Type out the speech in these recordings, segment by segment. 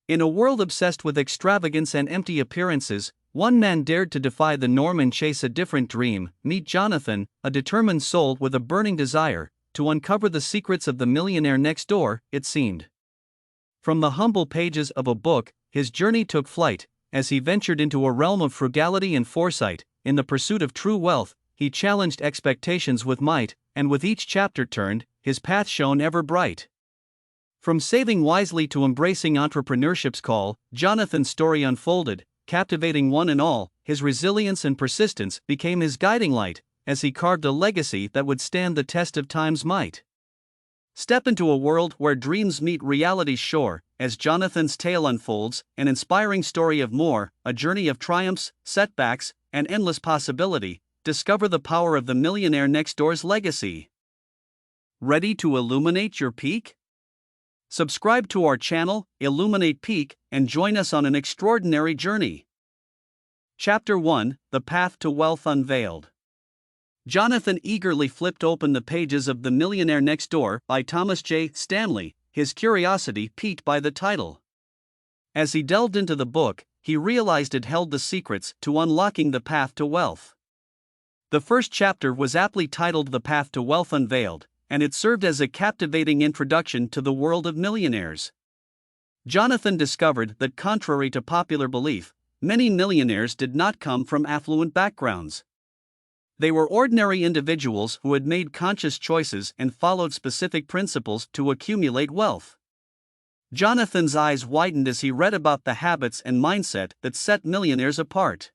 In a world obsessed with extravagance and empty appearances, one man dared to defy the norm and chase a different dream. Meet Jonathan, a determined soul with a burning desire to uncover the secrets of the millionaire next door, it seemed. From the humble pages of a book, his journey took flight. As he ventured into a realm of frugality and foresight, in the pursuit of true wealth, he challenged expectations with might, and with each chapter turned, his path shone ever bright. From saving wisely to embracing entrepreneurship's call, Jonathan's story unfolded, captivating one and all. His resilience and persistence became his guiding light, as he carved a legacy that would stand the test of time's might. Step into a world where dreams meet reality's shore, as Jonathan's tale unfolds, an inspiring story of more, a journey of triumphs, setbacks, and endless possibility. Discover the power of the millionaire next door's legacy. Ready to illuminate your peak? Subscribe to our channel, Illuminate Peak, and join us on an extraordinary journey. Chapter 1: The Path to Wealth Unveiled. Jonathan eagerly flipped open the pages of The Millionaire Next Door by Thomas J. Stanley, his curiosity piqued by the title. As he delved into the book, he realized it held the secrets to unlocking the path to wealth. The first chapter was aptly titled The Path to Wealth Unveiled, and it served as a captivating introduction to the world of millionaires. Jonathan discovered that, contrary to popular belief, many millionaires did not come from affluent backgrounds. They were ordinary individuals who had made conscious choices and followed specific principles to accumulate wealth. Jonathan's eyes widened as he read about the habits and mindset that set millionaires apart.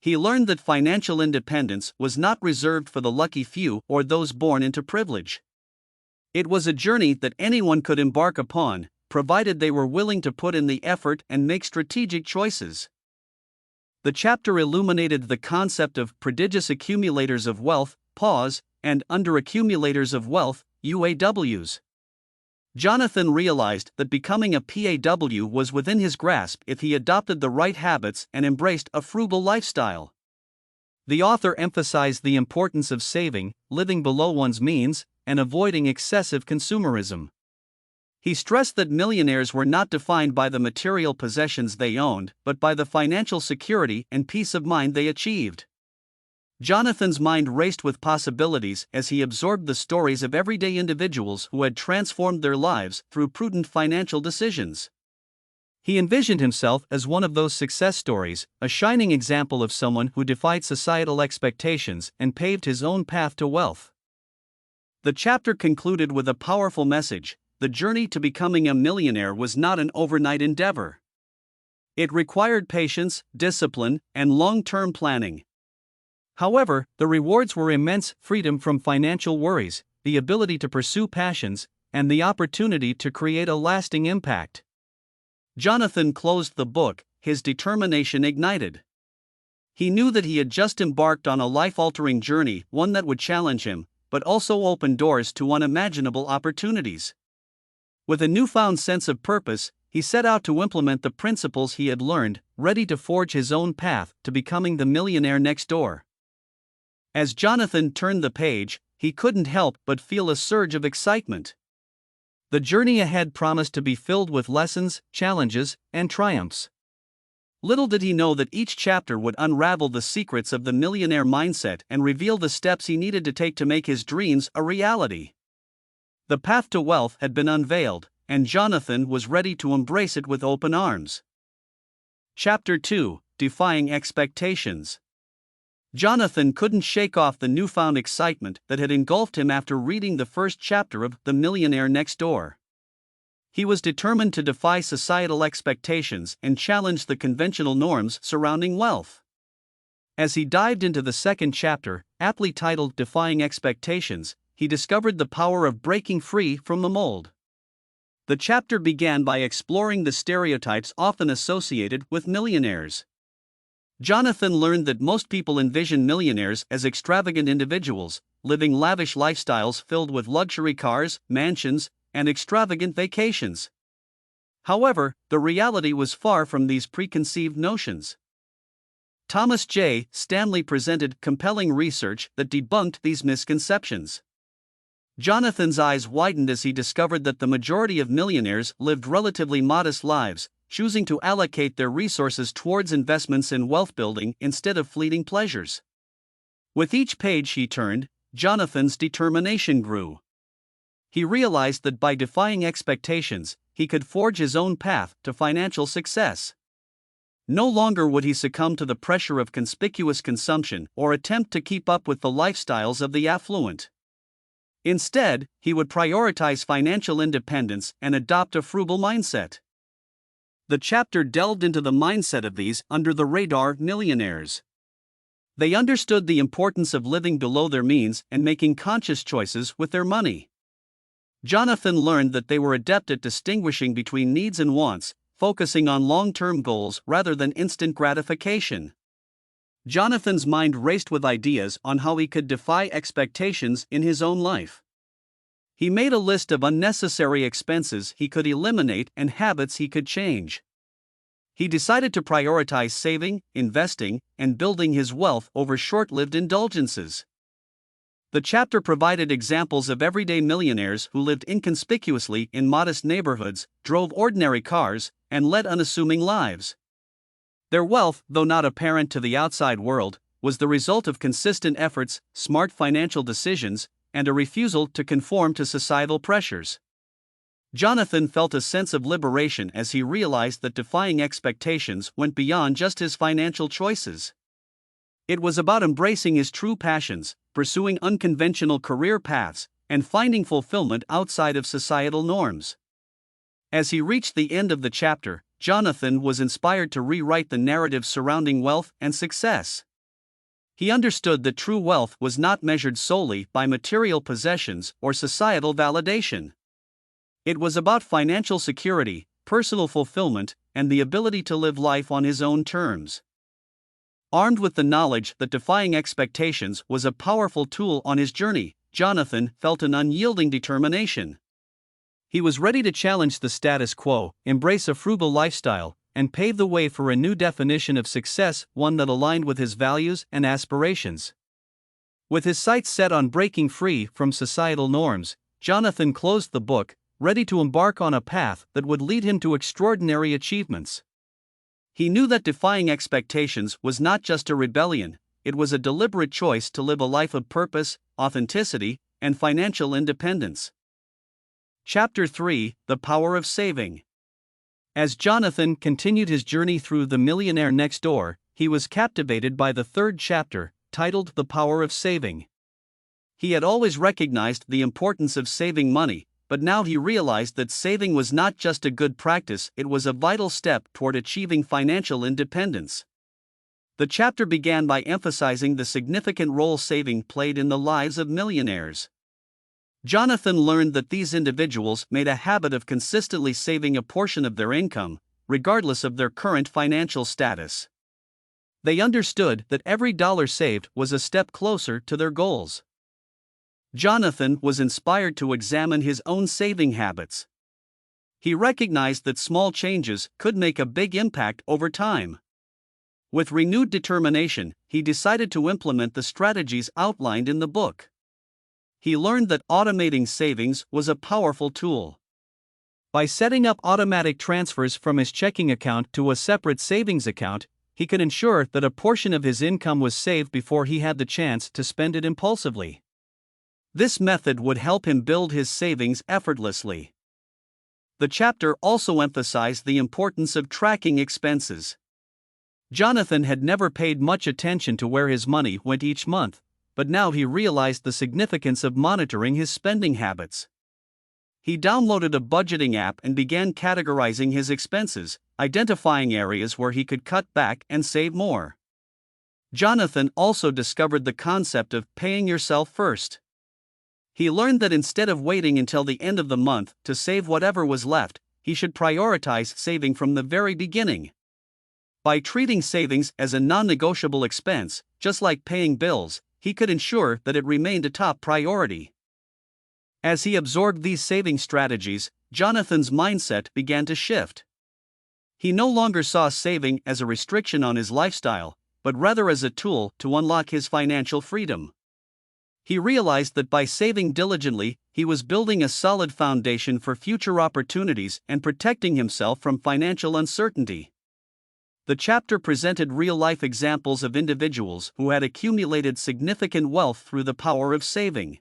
He learned that financial independence was not reserved for the lucky few or those born into privilege. It was a journey that anyone could embark upon, provided they were willing to put in the effort and make strategic choices. The chapter illuminated the concept of prodigious accumulators of wealth, PAWs, and underaccumulators of wealth, UAWs. Jonathan realized that becoming a PAW was within his grasp if he adopted the right habits and embraced a frugal lifestyle. The author emphasized the importance of saving, living below one's means, and avoiding excessive consumerism. He stressed that millionaires were not defined by the material possessions they owned, but by the financial security and peace of mind they achieved. Jonathan's mind raced with possibilities as he absorbed the stories of everyday individuals who had transformed their lives through prudent financial decisions. He envisioned himself as one of those success stories, a shining example of someone who defied societal expectations and paved his own path to wealth. The chapter concluded with a powerful message: the journey to becoming a millionaire was not an overnight endeavor. It required patience, discipline, and long-term planning. However, the rewards were immense: freedom from financial worries, the ability to pursue passions, and the opportunity to create a lasting impact. Jonathan closed the book, his determination ignited. He knew that he had just embarked on a life-altering journey, one that would challenge him, but also open doors to unimaginable opportunities. With a newfound sense of purpose, he set out to implement the principles he had learned, ready to forge his own path to becoming the millionaire next door. As Jonathan turned the page, he couldn't help but feel a surge of excitement. The journey ahead promised to be filled with lessons, challenges, and triumphs. Little did he know that each chapter would unravel the secrets of the millionaire mindset and reveal the steps he needed to take to make his dreams a reality. The path to wealth had been unveiled, and Jonathan was ready to embrace it with open arms. Chapter 2: Defying Expectations. Jonathan couldn't shake off the newfound excitement that had engulfed him after reading the first chapter of The Millionaire Next Door. He was determined to defy societal expectations and challenge the conventional norms surrounding wealth. As he dived into the second chapter, aptly titled Defying Expectations, he discovered the power of breaking free from the mold. The chapter began by exploring the stereotypes often associated with millionaires. Jonathan learned that most people envision millionaires as extravagant individuals, living lavish lifestyles filled with luxury cars, mansions, and extravagant vacations. However, the reality was far from these preconceived notions. Thomas J. Stanley presented compelling research that debunked these misconceptions. Jonathan's eyes widened as he discovered that the majority of millionaires lived relatively modest lives, choosing to allocate their resources towards investments in wealth building instead of fleeting pleasures. With each page he turned, Jonathan's determination grew. He realized that by defying expectations, he could forge his own path to financial success. No longer would he succumb to the pressure of conspicuous consumption or attempt to keep up with the lifestyles of the affluent. Instead, he would prioritize financial independence and adopt a frugal mindset. The chapter delved into the mindset of these under-the-radar millionaires. They understood the importance of living below their means and making conscious choices with their money. Jonathan learned that they were adept at distinguishing between needs and wants, focusing on long-term goals rather than instant gratification. Jonathan's mind raced with ideas on how he could defy expectations in his own life. He made a list of unnecessary expenses he could eliminate and habits he could change. He decided to prioritize saving, investing, and building his wealth over short-lived indulgences. The chapter provided examples of everyday millionaires who lived inconspicuously in modest neighborhoods, drove ordinary cars, and led unassuming lives. Their wealth, though not apparent to the outside world, was the result of consistent efforts, smart financial decisions, and a refusal to conform to societal pressures. Jonathan felt a sense of liberation as he realized that defying expectations went beyond just his financial choices. It was about embracing his true passions, pursuing unconventional career paths, and finding fulfillment outside of societal norms. As he reached the end of the chapter, Jonathan was inspired to rewrite the narrative surrounding wealth and success. He understood that true wealth was not measured solely by material possessions or societal validation. It was about financial security, personal fulfillment, and the ability to live life on his own terms. Armed with the knowledge that defying expectations was a powerful tool on his journey, Jonathan felt an unyielding determination. He was ready to challenge the status quo, embrace a frugal lifestyle, and pave the way for a new definition of success, one that aligned with his values and aspirations. With his sights set on breaking free from societal norms, Jonathan closed the book, ready to embark on a path that would lead him to extraordinary achievements. He knew that defying expectations was not just a rebellion, it was a deliberate choice to live a life of purpose, authenticity, and financial independence. Chapter 3: The Power of Saving. As Jonathan continued his journey through The Millionaire Next Door, he was captivated by the third chapter, titled The Power of Saving. He had always recognized the importance of saving money, but now he realized that saving was not just a good practice, it was a vital step toward achieving financial independence. The chapter began by emphasizing the significant role saving played in the lives of millionaires. Jonathan learned that these individuals made a habit of consistently saving a portion of their income, regardless of their current financial status. They understood that every dollar saved was a step closer to their goals. Jonathan was inspired to examine his own saving habits. He recognized that small changes could make a big impact over time. With renewed determination, he decided to implement the strategies outlined in the book. He learned that automating savings was a powerful tool. By setting up automatic transfers from his checking account to a separate savings account, he could ensure that a portion of his income was saved before he had the chance to spend it impulsively. This method would help him build his savings effortlessly. The chapter also emphasized the importance of tracking expenses. Jonathan had never paid much attention to where his money went each month, but now he realized the significance of monitoring his spending habits. He downloaded a budgeting app and began categorizing his expenses, identifying areas where he could cut back and save more. Jonathan also discovered the concept of paying yourself first. He learned that instead of waiting until the end of the month to save whatever was left, he should prioritize saving from the very beginning. By treating savings as a non-negotiable expense, just like paying bills, he could ensure that it remained a top priority. As he absorbed these saving strategies, Jonathan's mindset began to shift. He no longer saw saving as a restriction on his lifestyle, but rather as a tool to unlock his financial freedom. He realized that by saving diligently, he was building a solid foundation for future opportunities and protecting himself from financial uncertainty. The chapter presented real-life examples of individuals who had accumulated significant wealth through the power of saving.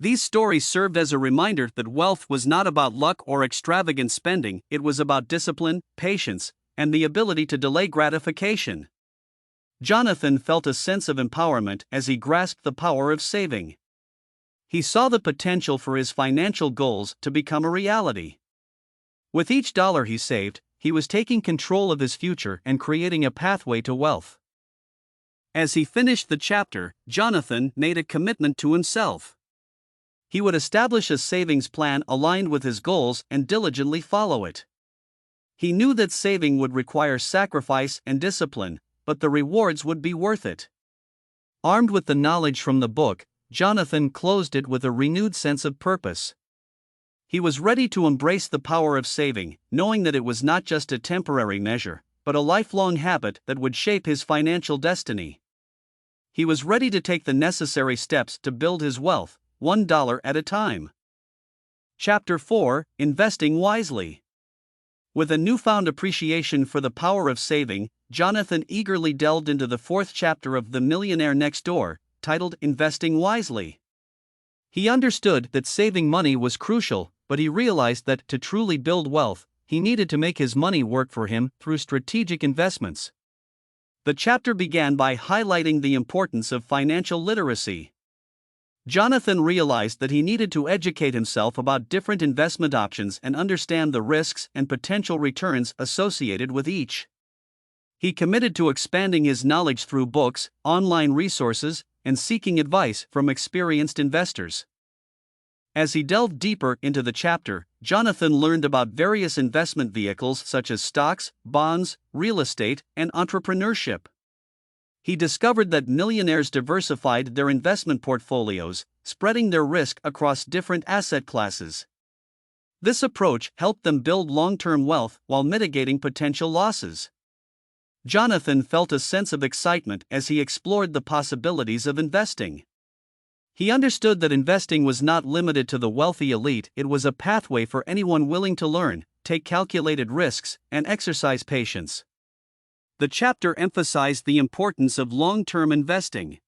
These stories served as a reminder that wealth was not about luck or extravagant spending, it was about discipline, patience, and the ability to delay gratification. Jonathan felt a sense of empowerment as he grasped the power of saving. He saw the potential for his financial goals to become a reality. With each dollar he saved, he was taking control of his future and creating a pathway to wealth. As he finished the chapter, Jonathan made a commitment to himself. He would establish a savings plan aligned with his goals and diligently follow it. He knew that saving would require sacrifice and discipline, but the rewards would be worth it. Armed with the knowledge from the book, Jonathan closed it with a renewed sense of purpose. He was ready to embrace the power of saving, knowing that it was not just a temporary measure, but a lifelong habit that would shape his financial destiny. He was ready to take the necessary steps to build his wealth, $1 at a time. Chapter 4: Investing Wisely. With a newfound appreciation for the power of saving, Jonathan eagerly delved into the fourth chapter of The Millionaire Next Door, titled Investing Wisely. He understood that saving money was crucial, but he realized that to truly build wealth, he needed to make his money work for him through strategic investments. The chapter began by highlighting the importance of financial literacy. Jonathan realized that he needed to educate himself about different investment options and understand the risks and potential returns associated with each. He committed to expanding his knowledge through books, online resources, and seeking advice from experienced investors. As he delved deeper into the chapter, Jonathan learned about various investment vehicles such as stocks, bonds, real estate, and entrepreneurship. He discovered that millionaires diversified their investment portfolios, spreading their risk across different asset classes. This approach helped them build long-term wealth while mitigating potential losses. Jonathan felt a sense of excitement as he explored the possibilities of investing. He understood that investing was not limited to the wealthy elite, it was a pathway for anyone willing to learn, take calculated risks, and exercise patience. The chapter emphasized the importance of long-term investing.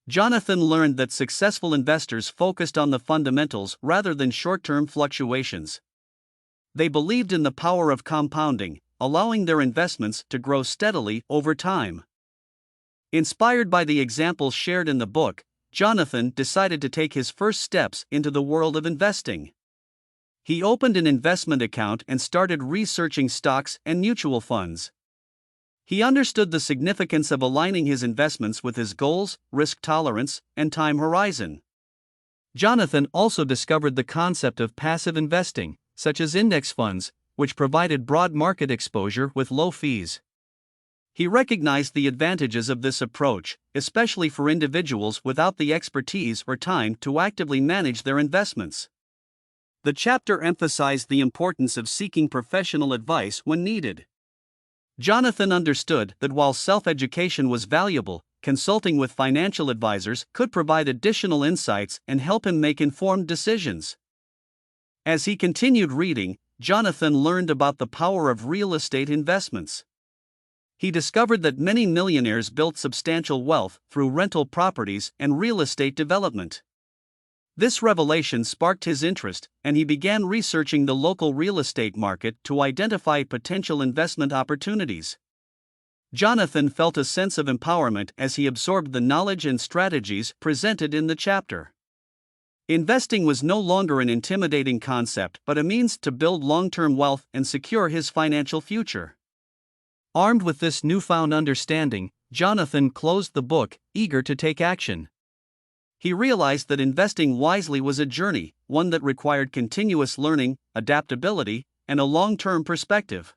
Jonathan learned that successful investors focused on the fundamentals rather than short-term fluctuations. They believed in the power of compounding, allowing their investments to grow steadily over time. Inspired by the examples shared in the book, Jonathan decided to take his first steps into the world of investing. He opened an investment account and started researching stocks and mutual funds. He understood the significance of aligning his investments with his goals, risk tolerance, and time horizon. Jonathan also discovered the concept of passive investing, such as index funds, which provided broad market exposure with low fees. He recognized the advantages of this approach, especially for individuals without the expertise or time to actively manage their investments. The chapter emphasized the importance of seeking professional advice when needed. Jonathan understood that while self-education was valuable, consulting with financial advisors could provide additional insights and help him make informed decisions. As he continued reading, Jonathan learned about the power of real estate investments. He discovered that many millionaires built substantial wealth through rental properties and real estate development. This revelation sparked his interest, and he began researching the local real estate market to identify potential investment opportunities. Jonathan felt a sense of empowerment as he absorbed the knowledge and strategies presented in the chapter. Investing was no longer an intimidating concept but a means to build long-term wealth and secure his financial future. Armed with this newfound understanding, Jonathan closed the book, eager to take action. He realized that investing wisely was a journey, one that required continuous learning, adaptability, and a long-term perspective.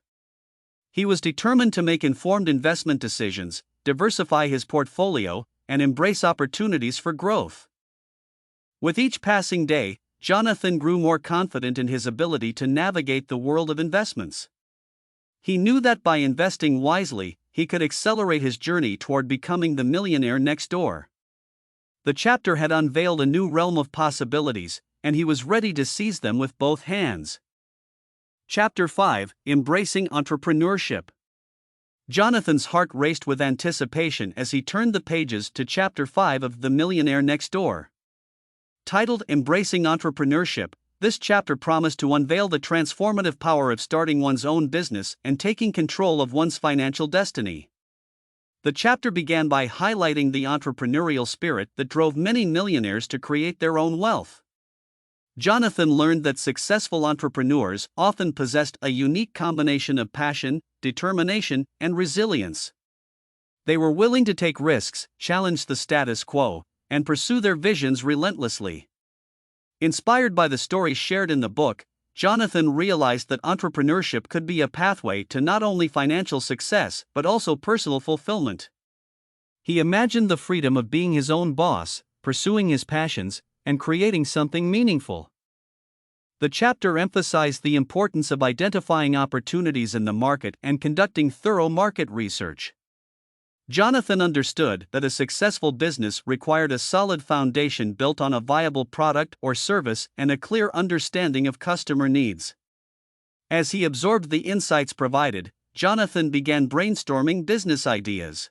He was determined to make informed investment decisions, diversify his portfolio, and embrace opportunities for growth. With each passing day, Jonathan grew more confident in his ability to navigate the world of investments. He knew that by investing wisely, he could accelerate his journey toward becoming the millionaire next door. The chapter had unveiled a new realm of possibilities, and he was ready to seize them with both hands. Chapter 5: Embracing Entrepreneurship. Jonathan's heart raced with anticipation as he turned the pages to Chapter 5 of The Millionaire Next Door. Titled Embracing Entrepreneurship, this chapter promised to unveil the transformative power of starting one's own business and taking control of one's financial destiny. The chapter began by highlighting the entrepreneurial spirit that drove many millionaires to create their own wealth. Jonathan learned that successful entrepreneurs often possessed a unique combination of passion, determination, and resilience. They were willing to take risks, challenge the status quo, and pursue their visions relentlessly. Inspired by the stories shared in the book, Jonathan realized that entrepreneurship could be a pathway to not only financial success but also personal fulfillment. He imagined the freedom of being his own boss, pursuing his passions, and creating something meaningful. The chapter emphasized the importance of identifying opportunities in the market and conducting thorough market research. Jonathan understood that a successful business required a solid foundation built on a viable product or service and a clear understanding of customer needs. As he absorbed the insights provided, Jonathan began brainstorming business ideas.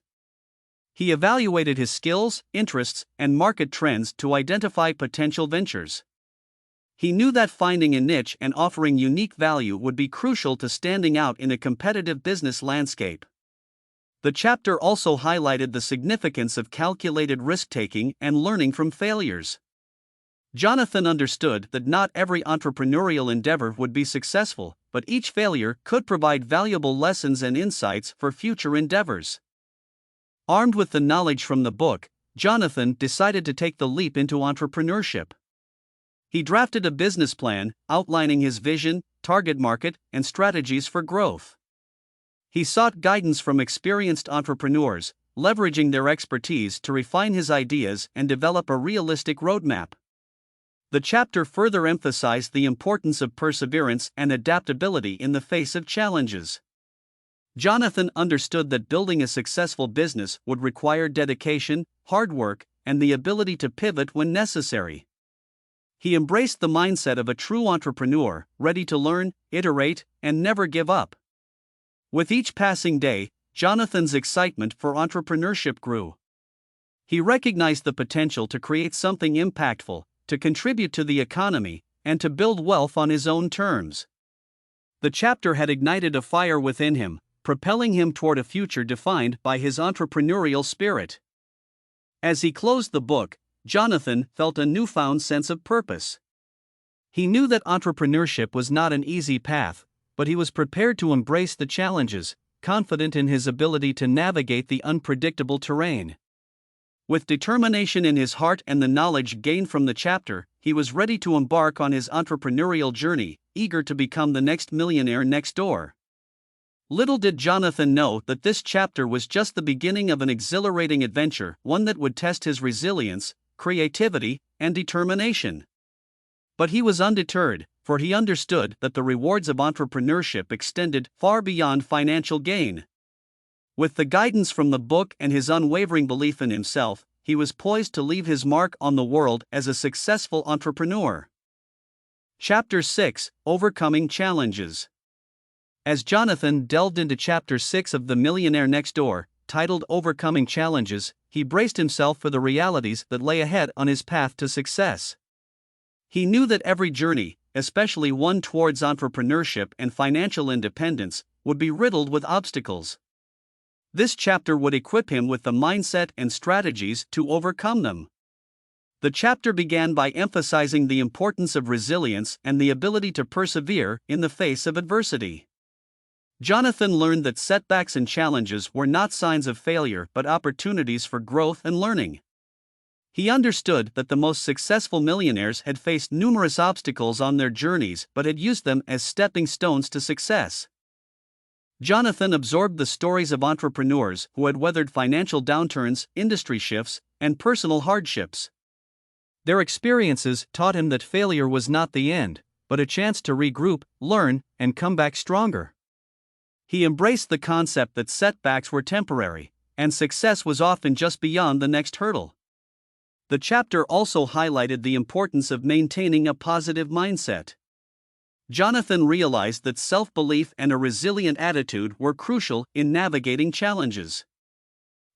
He evaluated his skills, interests, and market trends to identify potential ventures. He knew that finding a niche and offering unique value would be crucial to standing out in a competitive business landscape. The chapter also highlighted the significance of calculated risk-taking and learning from failures. Jonathan understood that not every entrepreneurial endeavor would be successful, but each failure could provide valuable lessons and insights for future endeavors. Armed with the knowledge from the book, Jonathan decided to take the leap into entrepreneurship. He drafted a business plan, outlining his vision, target market, and strategies for growth. He sought guidance from experienced entrepreneurs, leveraging their expertise to refine his ideas and develop a realistic roadmap. The chapter further emphasized the importance of perseverance and adaptability in the face of challenges. Jonathan understood that building a successful business would require dedication, hard work, and the ability to pivot when necessary. He embraced the mindset of a true entrepreneur, ready to learn, iterate, and never give up. With each passing day, Jonathan's excitement for entrepreneurship grew. He recognized the potential to create something impactful, to contribute to the economy, and to build wealth on his own terms. The chapter had ignited a fire within him, propelling him toward a future defined by his entrepreneurial spirit. As he closed the book, Jonathan felt a newfound sense of purpose. He knew that entrepreneurship was not an easy path, but he was prepared to embrace the challenges, confident in his ability to navigate the unpredictable terrain. With determination in his heart and the knowledge gained from the chapter, he was ready to embark on his entrepreneurial journey, eager to become the next millionaire next door. Little did Jonathan know that this chapter was just the beginning of an exhilarating adventure, one that would test his resilience, creativity, and determination. But he was undeterred, for he understood that the rewards of entrepreneurship extended far beyond financial gain. With the guidance from the book and his unwavering belief in himself, he was poised to leave his mark on the world as a successful entrepreneur. Chapter 6: Overcoming Challenges. As Jonathan delved into Chapter 6 of The Millionaire Next Door, titled Overcoming Challenges, he braced himself for the realities that lay ahead on his path to success. He knew that every journey, especially one towards entrepreneurship and financial independence, would be riddled with obstacles. This chapter would equip him with the mindset and strategies to overcome them. The chapter began by emphasizing the importance of resilience and the ability to persevere in the face of adversity. Jonathan learned that setbacks and challenges were not signs of failure but opportunities for growth and learning. He understood that the most successful millionaires had faced numerous obstacles on their journeys but had used them as stepping stones to success. Jonathan absorbed the stories of entrepreneurs who had weathered financial downturns, industry shifts, and personal hardships. Their experiences taught him that failure was not the end, but a chance to regroup, learn, and come back stronger. He embraced the concept that setbacks were temporary, and success was often just beyond the next hurdle. The chapter also highlighted the importance of maintaining a positive mindset. Jonathan realized that self-belief and a resilient attitude were crucial in navigating challenges.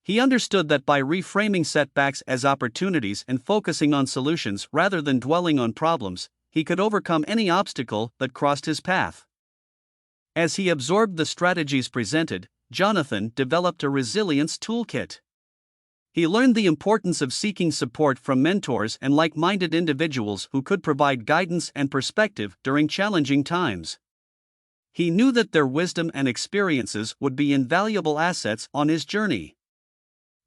He understood that by reframing setbacks as opportunities and focusing on solutions rather than dwelling on problems, he could overcome any obstacle that crossed his path. As he absorbed the strategies presented, Jonathan developed a resilience toolkit. He learned the importance of seeking support from mentors and like-minded individuals who could provide guidance and perspective during challenging times. He knew that their wisdom and experiences would be invaluable assets on his journey.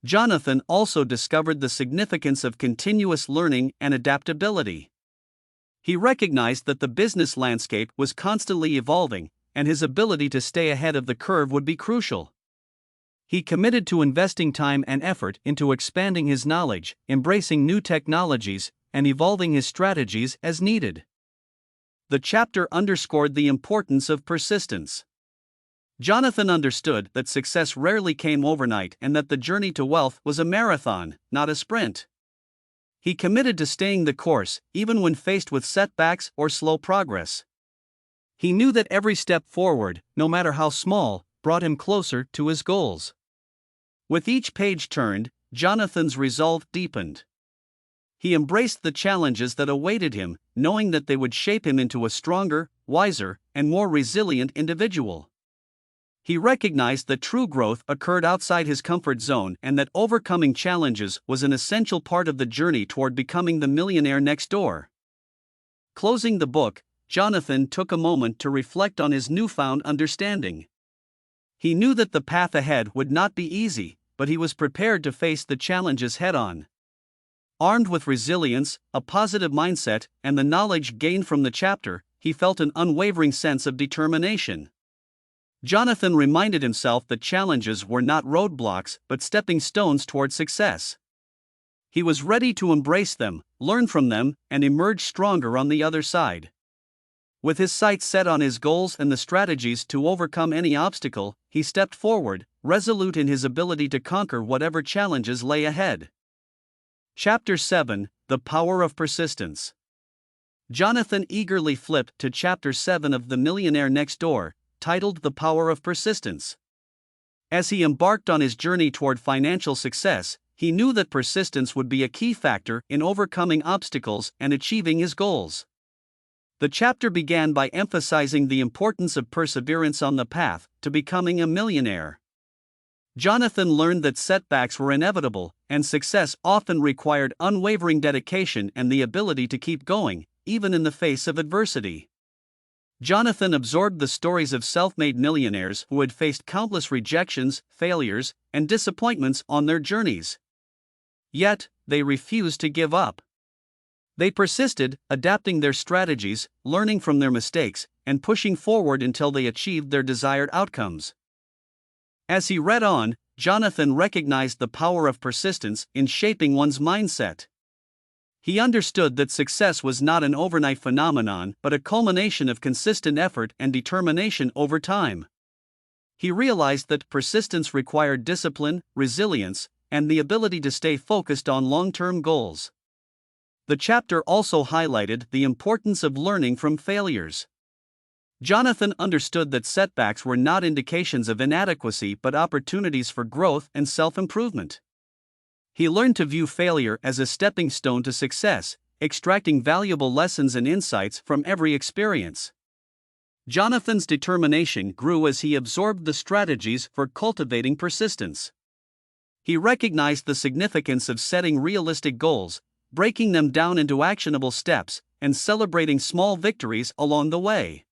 Jonathan also discovered the significance of continuous learning and adaptability. He recognized that the business landscape was constantly evolving, and his ability to stay ahead of the curve would be crucial. He committed to investing time and effort into expanding his knowledge, embracing new technologies, and evolving his strategies as needed. The chapter underscored the importance of persistence. Jonathan understood that success rarely came overnight and that the journey to wealth was a marathon, not a sprint. He committed to staying the course, even when faced with setbacks or slow progress. He knew that every step forward, no matter how small, brought him closer to his goals. With each page turned, Jonathan's resolve deepened. He embraced the challenges that awaited him, knowing that they would shape him into a stronger, wiser, and more resilient individual. He recognized that true growth occurred outside his comfort zone and that overcoming challenges was an essential part of the journey toward becoming the millionaire next door. Closing the book, Jonathan took a moment to reflect on his newfound understanding. He knew that the path ahead would not be easy, but he was prepared to face the challenges head-on. Armed with resilience, a positive mindset, and the knowledge gained from the chapter, he felt an unwavering sense of determination. Jonathan reminded himself that challenges were not roadblocks but stepping stones toward success. He was ready to embrace them, learn from them, and emerge stronger on the other side. With his sights set on his goals and the strategies to overcome any obstacle, he stepped forward, resolute in his ability to conquer whatever challenges lay ahead. Chapter 7: The Power of Persistence. Jonathan eagerly flipped to Chapter 7 of The Millionaire Next Door, titled The Power of Persistence. As he embarked on his journey toward financial success, he knew that persistence would be a key factor in overcoming obstacles and achieving his goals. The chapter began by emphasizing the importance of perseverance on the path to becoming a millionaire. Jonathan learned that setbacks were inevitable, and success often required unwavering dedication and the ability to keep going, even in the face of adversity. Jonathan absorbed the stories of self-made millionaires who had faced countless rejections, failures, and disappointments on their journeys. Yet, they refused to give up. They persisted, adapting their strategies, learning from their mistakes, and pushing forward until they achieved their desired outcomes. As he read on, Jonathan recognized the power of persistence in shaping one's mindset. He understood that success was not an overnight phenomenon but a culmination of consistent effort and determination over time. He realized that persistence required discipline, resilience, and the ability to stay focused on long-term goals. The chapter also highlighted the importance of learning from failures. Jonathan understood that setbacks were not indications of inadequacy but opportunities for growth and self-improvement. He learned to view failure as a stepping stone to success, extracting valuable lessons and insights from every experience. Jonathan's determination grew as he absorbed the strategies for cultivating persistence. He recognized the significance of setting realistic goals, breaking them down into actionable steps, and celebrating small victories along the way.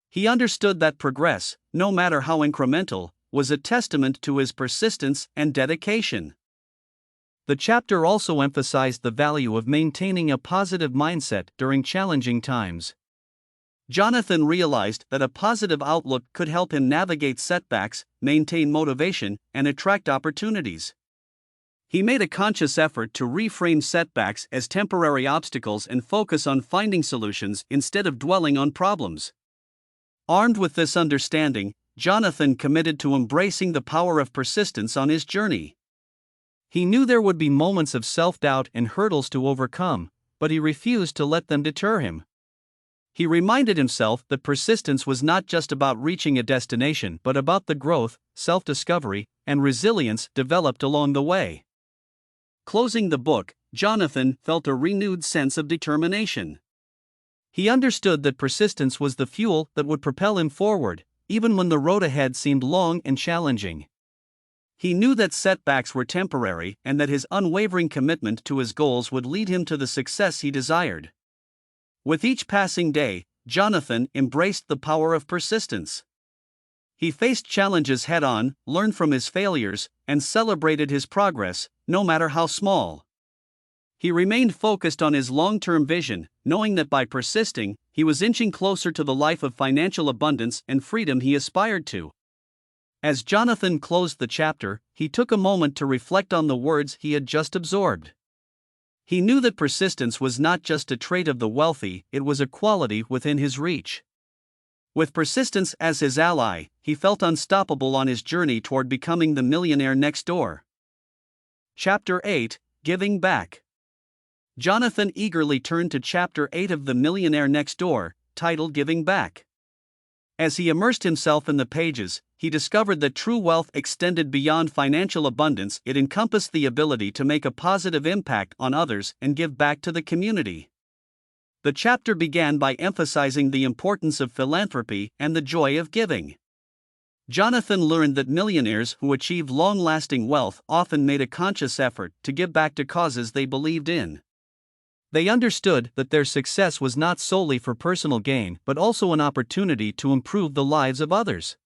He understood that progress, no matter how incremental, was a testament to his persistence and dedication. The chapter also emphasized the value of maintaining a positive mindset during challenging times. Jonathan realized that a positive outlook could help him navigate setbacks, maintain motivation, and attract opportunities. He made a conscious effort to reframe setbacks as temporary obstacles and focus on finding solutions instead of dwelling on problems. Armed with this understanding, Jonathan committed to embracing the power of persistence on his journey. He knew there would be moments of self-doubt and hurdles to overcome, but he refused to let them deter him. He reminded himself that persistence was not just about reaching a destination but about the growth, self-discovery, and resilience developed along the way. Closing the book, Jonathan felt a renewed sense of determination. He understood that persistence was the fuel that would propel him forward, even when the road ahead seemed long and challenging. He knew that setbacks were temporary and that his unwavering commitment to his goals would lead him to the success he desired. With each passing day, Jonathan embraced the power of persistence. He faced challenges head-on, learned from his failures, and celebrated his progress, no matter how small. He remained focused on his long-term vision, knowing that by persisting, he was inching closer to the life of financial abundance and freedom he aspired to. As Jonathan closed the chapter, he took a moment to reflect on the words he had just absorbed. He knew that persistence was not just a trait of the wealthy, it was a quality within his reach. With persistence as his ally, he felt unstoppable on his journey toward becoming the millionaire next door. Chapter 8: Giving Back. Jonathan eagerly turned to Chapter 8 of The Millionaire Next Door, titled Giving Back. As he immersed himself in the pages, he discovered that true wealth extended beyond financial abundance. It encompassed the ability to make a positive impact on others and give back to the community. The chapter began by emphasizing the importance of philanthropy and the joy of giving. Jonathan learned that millionaires who achieved long-lasting wealth often made a conscious effort to give back to causes they believed in. They understood that their success was not solely for personal gain but also an opportunity to improve the lives of others.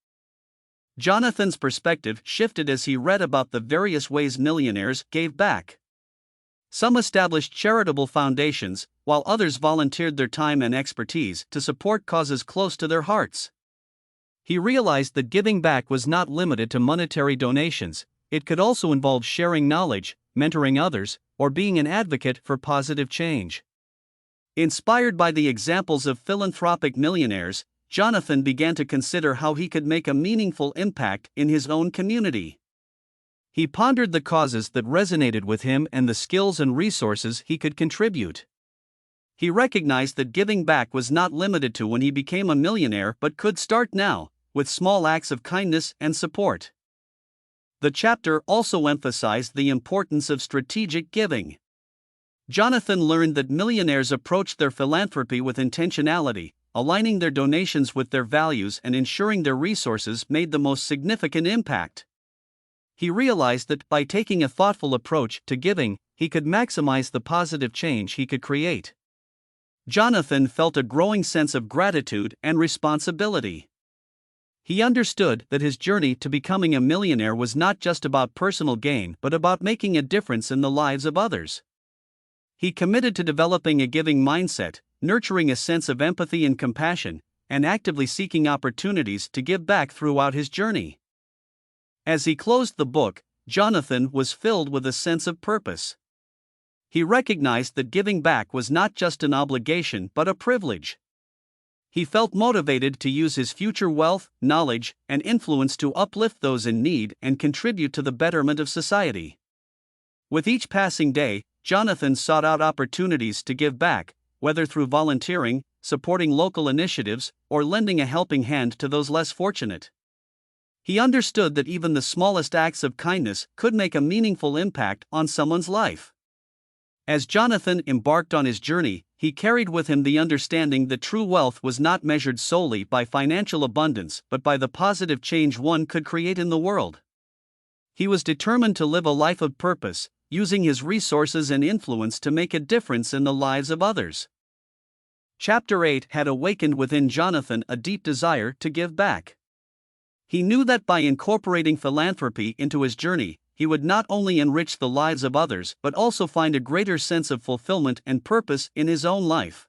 Jonathan's perspective shifted as he read about the various ways millionaires gave back. Some established charitable foundations, while others volunteered their time and expertise to support causes close to their hearts. He realized that giving back was not limited to monetary donations, it could also involve sharing knowledge, mentoring others, or being an advocate for positive change. Inspired by the examples of philanthropic millionaires, Jonathan began to consider how he could make a meaningful impact in his own community. He pondered the causes that resonated with him and the skills and resources he could contribute. He recognized that giving back was not limited to when he became a millionaire but could start now, with small acts of kindness and support. The chapter also emphasized the importance of strategic giving. Jonathan learned that millionaires approached their philanthropy with intentionality, aligning their donations with their values and ensuring their resources made the most significant impact. He realized that by taking a thoughtful approach to giving, he could maximize the positive change he could create. Jonathan felt a growing sense of gratitude and responsibility. He understood that his journey to becoming a millionaire was not just about personal gain but about making a difference in the lives of others. He committed to developing a giving mindset, nurturing a sense of empathy and compassion, and actively seeking opportunities to give back throughout his journey. As he closed the book, Jonathan was filled with a sense of purpose. He recognized that giving back was not just an obligation but a privilege. He felt motivated to use his future wealth, knowledge, and influence to uplift those in need and contribute to the betterment of society. With each passing day, Jonathan sought out opportunities to give back, whether through volunteering, supporting local initiatives, or lending a helping hand to those less fortunate. He understood that even the smallest acts of kindness could make a meaningful impact on someone's life. As Jonathan embarked on his journey, he carried with him the understanding that true wealth was not measured solely by financial abundance but by the positive change one could create in the world. He was determined to live a life of purpose, using his resources and influence to make a difference in the lives of others. Chapter 8 had awakened within Jonathan a deep desire to give back. He knew that by incorporating philanthropy into his journey, he would not only enrich the lives of others but also find a greater sense of fulfillment and purpose in his own life.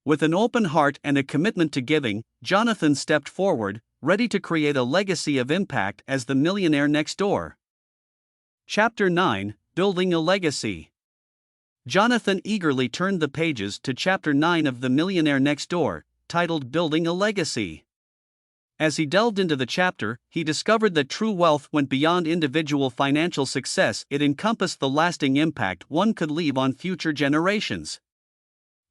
With an open heart and a commitment to giving, Jonathan stepped forward, ready to create a legacy of impact as the millionaire next door. Chapter 9: Building a Legacy. Jonathan eagerly turned the pages to Chapter 9 of The Millionaire Next Door, titled Building a Legacy. As he delved into the chapter, he discovered that true wealth went beyond individual financial success, it encompassed the lasting impact one could leave on future generations.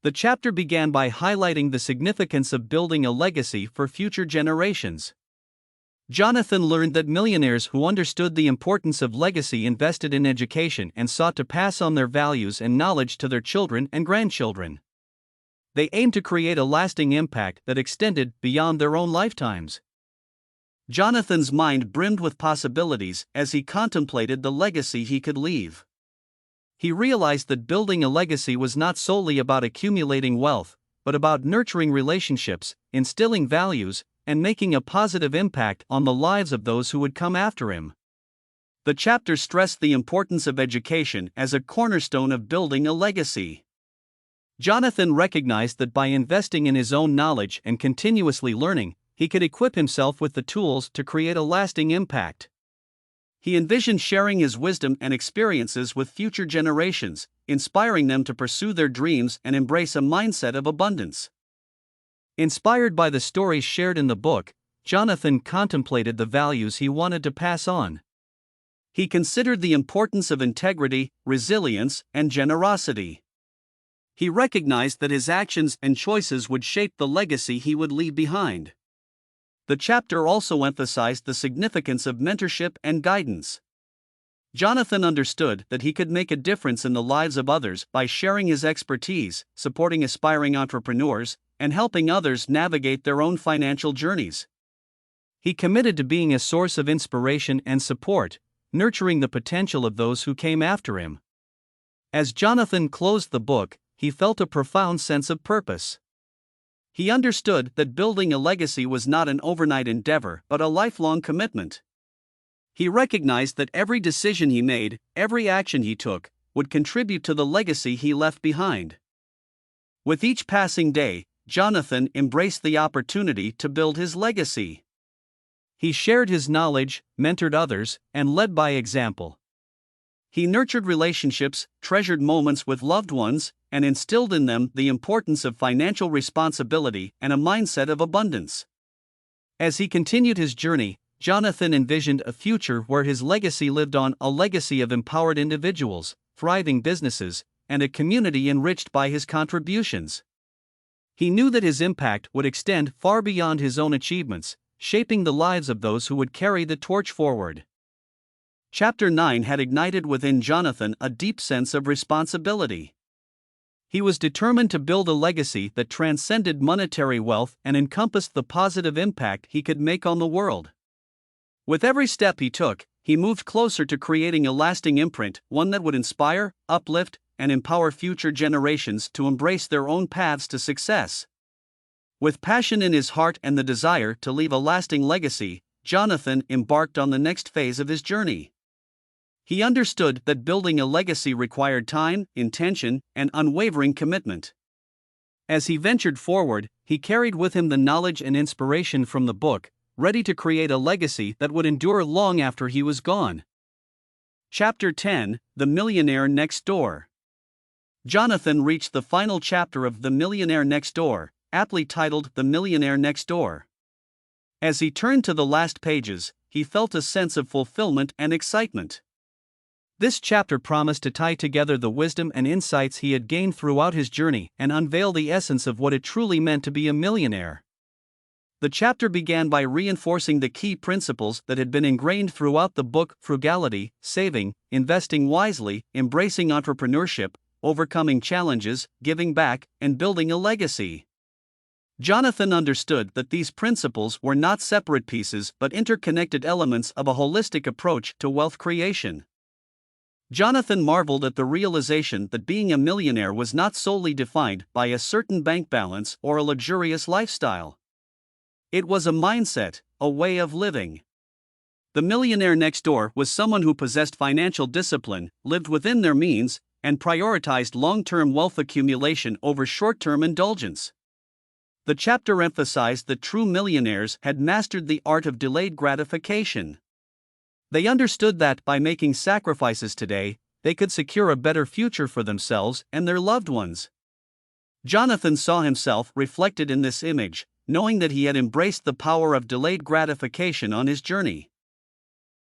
The chapter began by highlighting the significance of building a legacy for future generations. Jonathan learned that millionaires who understood the importance of legacy invested in education and sought to pass on their values and knowledge to their children and grandchildren. They aimed to create a lasting impact that extended beyond their own lifetimes. Jonathan's mind brimmed with possibilities as he contemplated the legacy he could leave. He realized that building a legacy was not solely about accumulating wealth, but about nurturing relationships, instilling values, and making a positive impact on the lives of those who would come after him. The chapter stressed the importance of education as a cornerstone of building a legacy. Jonathan recognized that by investing in his own knowledge and continuously learning, he could equip himself with the tools to create a lasting impact. He envisioned sharing his wisdom and experiences with future generations, inspiring them to pursue their dreams and embrace a mindset of abundance. Inspired by the stories shared in the book, Jonathan contemplated the values he wanted to pass on. He considered the importance of integrity, resilience, and generosity. He recognized that his actions and choices would shape the legacy he would leave behind. The chapter also emphasized the significance of mentorship and guidance. Jonathan understood that he could make a difference in the lives of others by sharing his expertise, supporting aspiring entrepreneurs, and helping others navigate their own financial journeys. He committed to being a source of inspiration and support, nurturing the potential of those who came after him. As Jonathan closed the book, he felt a profound sense of purpose. He understood that building a legacy was not an overnight endeavor but a lifelong commitment. He recognized that every decision he made, every action he took, would contribute to the legacy he left behind. With each passing day, Jonathan embraced the opportunity to build his legacy. He shared his knowledge, mentored others, and led by example. He nurtured relationships, treasured moments with loved ones, and instilled in them the importance of financial responsibility and a mindset of abundance. As he continued his journey, Jonathan envisioned a future where his legacy lived on, a legacy of empowered individuals, thriving businesses, and a community enriched by his contributions. He knew that his impact would extend far beyond his own achievements, shaping the lives of those who would carry the torch forward. Chapter 9 had ignited within Jonathan a deep sense of responsibility. He was determined to build a legacy that transcended monetary wealth and encompassed the positive impact he could make on the world. With every step he took, he moved closer to creating a lasting imprint, one that would inspire, uplift, and empower future generations to embrace their own paths to success. With passion in his heart and the desire to leave a lasting legacy, Jonathan embarked on the next phase of his journey. He understood that building a legacy required time, intention, and unwavering commitment. As he ventured forward, he carried with him the knowledge and inspiration from the book, ready to create a legacy that would endure long after he was gone. Chapter 10: The Millionaire Next Door. Jonathan reached the final chapter of The Millionaire Next Door, aptly titled The Millionaire Next Door. As he turned to the last pages, he felt a sense of fulfillment and excitement. This chapter promised to tie together the wisdom and insights he had gained throughout his journey and unveil the essence of what it truly meant to be a millionaire. The chapter began by reinforcing the key principles that had been ingrained throughout the book: frugality, saving, investing wisely, embracing entrepreneurship, overcoming challenges, giving back, and building a legacy. Jonathan understood that these principles were not separate pieces but interconnected elements of a holistic approach to wealth creation. Jonathan marveled at the realization that being a millionaire was not solely defined by a certain bank balance or a luxurious lifestyle. It was a mindset, a way of living. The millionaire next door was someone who possessed financial discipline, lived within their means, and prioritized long-term wealth accumulation over short-term indulgence. The chapter emphasized that true millionaires had mastered the art of delayed gratification. They understood that by making sacrifices today, they could secure a better future for themselves and their loved ones. Jonathan saw himself reflected in this image, knowing that he had embraced the power of delayed gratification on his journey.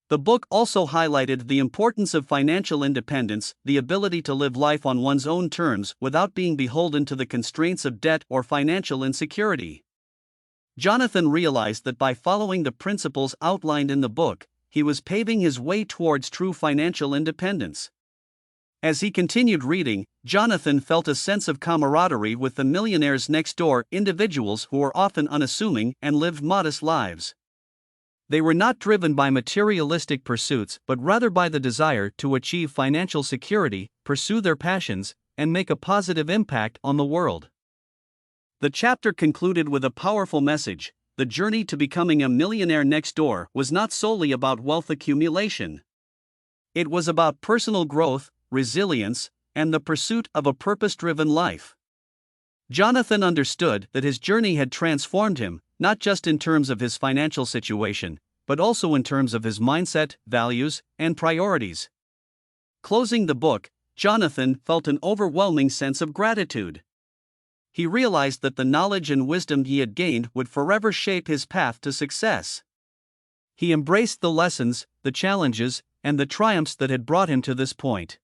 The book also highlighted the importance of financial independence, the ability to live life on one's own terms without being beholden to the constraints of debt or financial insecurity. Jonathan realized that by following the principles outlined in the book, he was paving his way towards true financial independence. As he continued reading, Jonathan felt a sense of camaraderie with the millionaires next door, individuals who were often unassuming and lived modest lives. They were not driven by materialistic pursuits but rather by the desire to achieve financial security, pursue their passions, and make a positive impact on the world. The chapter concluded with a powerful message: the journey to becoming a millionaire next door was not solely about wealth accumulation. It was about personal growth, resilience, and the pursuit of a purpose-driven life. Jonathan understood that his journey had transformed him, not just in terms of his financial situation, but also in terms of his mindset, values, and priorities. Closing the book, Jonathan felt an overwhelming sense of gratitude. He realized that the knowledge and wisdom he had gained would forever shape his path to success. He embraced the lessons, the challenges, and the triumphs that had brought him to this point.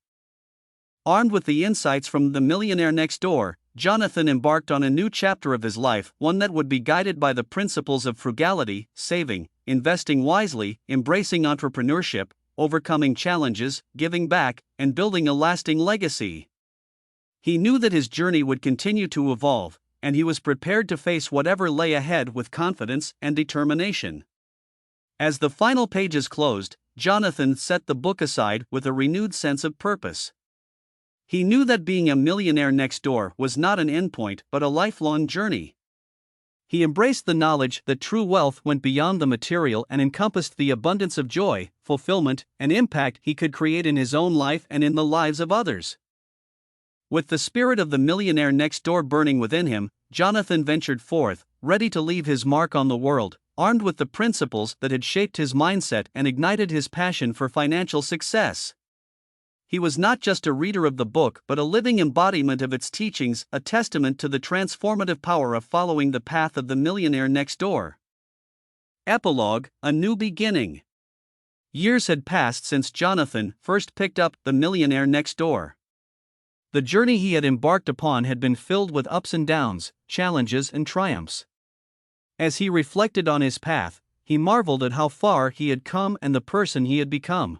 Armed with the insights from The Millionaire Next Door, Jonathan embarked on a new chapter of his life, one that would be guided by the principles of frugality, saving, investing wisely, embracing entrepreneurship, overcoming challenges, giving back, and building a lasting legacy. He knew that his journey would continue to evolve, and he was prepared to face whatever lay ahead with confidence and determination. As the final pages closed, Jonathan set the book aside with a renewed sense of purpose. He knew that being a millionaire next door was not an endpoint but a lifelong journey. He embraced the knowledge that true wealth went beyond the material and encompassed the abundance of joy, fulfillment, and impact he could create in his own life and in the lives of others. With the spirit of the millionaire next door burning within him, Jonathan ventured forth, ready to leave his mark on the world, armed with the principles that had shaped his mindset and ignited his passion for financial success. He was not just a reader of the book but a living embodiment of its teachings, a testament to the transformative power of following the path of the millionaire next door. Epilogue: A New Beginning. Years had passed since Jonathan first picked up The Millionaire Next Door. The journey he had embarked upon had been filled with ups and downs, challenges and triumphs. As he reflected on his path, he marveled at how far he had come and the person he had become.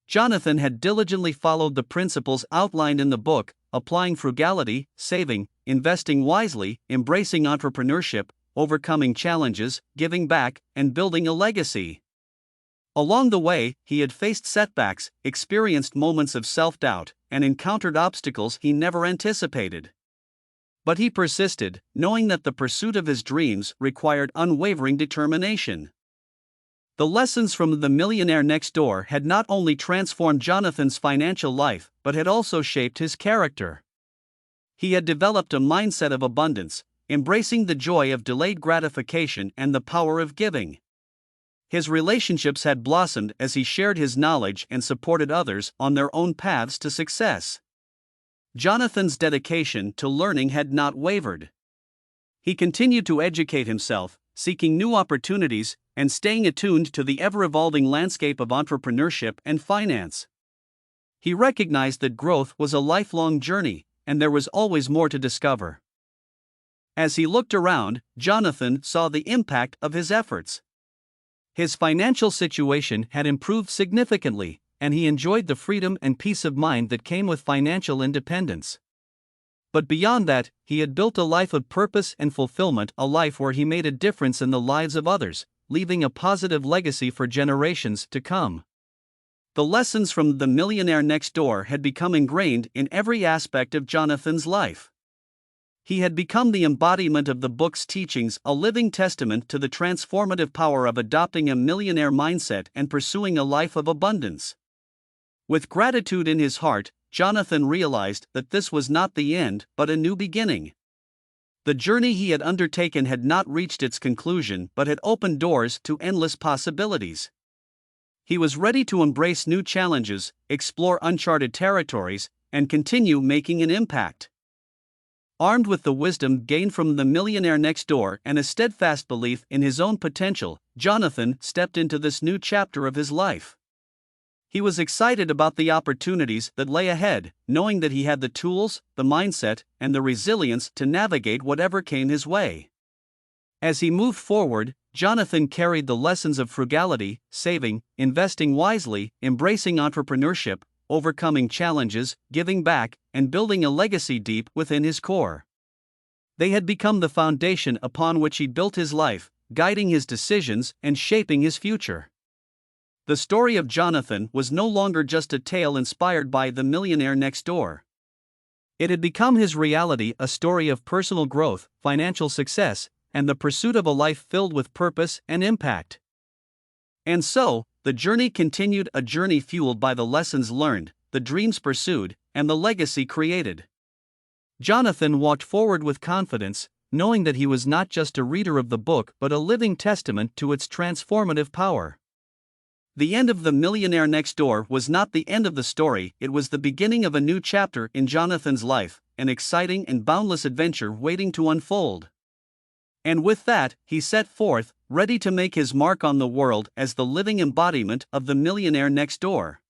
Jonathan had diligently followed the principles outlined in the book, applying frugality, saving, investing wisely, embracing entrepreneurship, overcoming challenges, giving back, and building a legacy. Along the way, he had faced setbacks, experienced moments of self-doubt, and encountered obstacles he never anticipated. But he persisted, knowing that the pursuit of his dreams required unwavering determination. The lessons from The Millionaire Next Door had not only transformed Jonathan's financial life but had also shaped his character. He had developed a mindset of abundance, embracing the joy of delayed gratification and the power of giving. His relationships had blossomed as he shared his knowledge and supported others on their own paths to success. Jonathan's dedication to learning had not wavered. He continued to educate himself, seeking new opportunities, and staying attuned to the ever-evolving landscape of entrepreneurship and finance. He recognized that growth was a lifelong journey, and there was always more to discover. As he looked around, Jonathan saw the impact of his efforts. His financial situation had improved significantly, and he enjoyed the freedom and peace of mind that came with financial independence. But beyond that, he had built a life of purpose and fulfillment, a life where he made a difference in the lives of others, leaving a positive legacy for generations to come. The lessons from The Millionaire Next Door had become ingrained in every aspect of Jonathan's life. He had become the embodiment of the book's teachings, a living testament to the transformative power of adopting a millionaire mindset and pursuing a life of abundance. With gratitude in his heart, Jonathan realized that this was not the end but a new beginning. The journey he had undertaken had not reached its conclusion but had opened doors to endless possibilities. He was ready to embrace new challenges, explore uncharted territories, and continue making an impact. Armed with the wisdom gained from the Millionaire Next Door and a steadfast belief in his own potential, Jonathan stepped into this new chapter of his life. He was excited about the opportunities that lay ahead, knowing that he had the tools, the mindset, and the resilience to navigate whatever came his way. As he moved forward, Jonathan carried the lessons of frugality, saving, investing wisely, embracing entrepreneurship, overcoming challenges, giving back, and building a legacy deep within his core. They had become the foundation upon which he built his life, guiding his decisions and shaping his future. The story of Jonathan was no longer just a tale inspired by the Millionaire Next Door. It had become his reality, a story of personal growth, financial success, and the pursuit of a life filled with purpose and impact. And so, the journey continued, a journey fueled by the lessons learned, the dreams pursued, and the legacy created. Jonathan walked forward with confidence, knowing that he was not just a reader of the book but a living testament to its transformative power. The end of the Millionaire Next Door was not the end of the story, it was the beginning of a new chapter in Jonathan's life, an exciting and boundless adventure waiting to unfold. And with that, he set forth, ready to make his mark on the world as the living embodiment of the Millionaire Next Door.